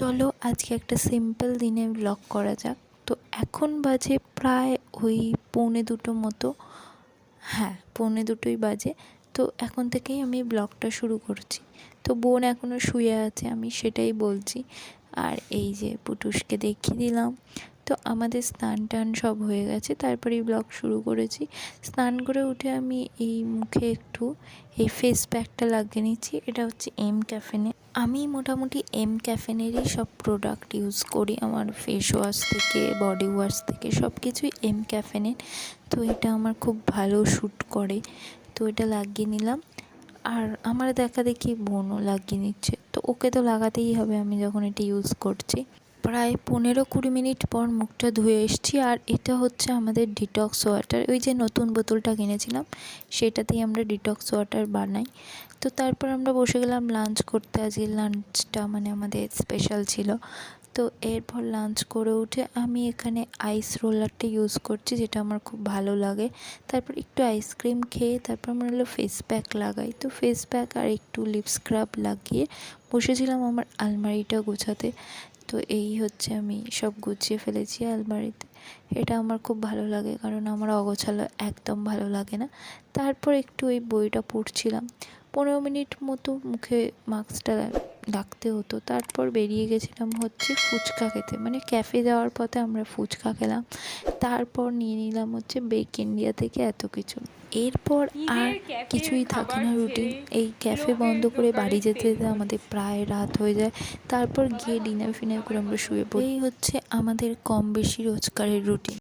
চলো আজকে একটা সিম্পল দিনে ব্লগ করা যাক। তো এখন বাজে প্রায় ওই 1:45 মতো। হ্যাঁ, 1:45ই বাজে। তো এখন থেকেই আমি ব্লগটা শুরু করছি। তো বোন এখনও শুয়ে আছে, আমি সেটাই বলছি। আর এই যে পুটুসকে দেখিয়ে দিলাম। তো আমাদের স্নান টান সব হয়ে গেছে, তারপরেই ব্লগ শুরু করেছি। স্নান করে উঠে আমি এই মুখে একটু এই ফেস প্যাকটা লাগিয়ে নিচ্ছি। এটা হচ্ছে ক্যাফেনে। আমি মোটামুটি ক্যাফেনেরই সব প্রোডাক্ট ইউজ করি, আমার ফেস ওয়াশ থেকে বডি ওয়াশ থেকে সব কিছুই ক্যাফেনের। তো এটা আমার খুব ভালো শ্যুট করে, তো এটা লাগিয়ে নিলাম। আর আমার দেখা দেখি বোনও লাগিয়ে নিচ্ছে, তো ওকে তো লাগাতেই হবে আমি যখন এটা ইউজ করছি। প্রায় 15-20 মিনিট পর মুখটা ধুয়ে এসেছি। আর এটা হচ্ছে আমাদের ডিটক্স ওয়াটার, ওই যে নতুন বোতলটা কিনেছিলাম সেটাতেই আমরা ডিটক্স ওয়াটার বানাই। তো তারপর আমরা বসে গেলাম লাঞ্চ করতে। আজকে লাঞ্চটা মানে আমাদের স্পেশাল ছিল। তো এরপর লাঞ্চ করে উঠে আমি এখানে আইস রোলারটা ইউজ করছি, যেটা আমার খুব ভালো লাগে। তারপর একটু আইসক্রিম খেয়ে তারপর আমরা হলো ফেস প্যাক লাগাই। তো ফেস প্যাক আর একটু লিপ স্ক্রাব লাগিয়ে বসেছিলাম আমার আলমারিটা গোছাতে। তো এই হচ্ছে আমি সব গুছিয়ে ফেলেছি আলমারিতে। এটা আমার খুব ভালো লাগে, কারণ আমার অগোছালো একদম ভালো লাগে না। তারপর একটু এই বইটা পড়ছিলাম। 15 মিনিট মতো মুখে মাস্কটা রাখতে হতো। তারপর বেরিয়ে গেছিলাম হচ্ছে ফুচকা খেতে, মানে ক্যাফে যাওয়ার পথে আমরা ফুচকা খেলাম। তারপর নিয়ে নিলাম হচ্ছে বেক ইন্ডিয়া থেকে এত কিছু। এরপর আর কিছুই থাকে না রুটিন। এই ক্যাফে বন্ধ করে বাড়ি যেতে যেতে আমাদের প্রায় রাত হয়ে যায়। তারপর গিয়ে ডিনার ফিনার করে আমরা শুয়ে পড়ি। এই হচ্ছে আমাদের কম বেশি রোজকারের রুটিন।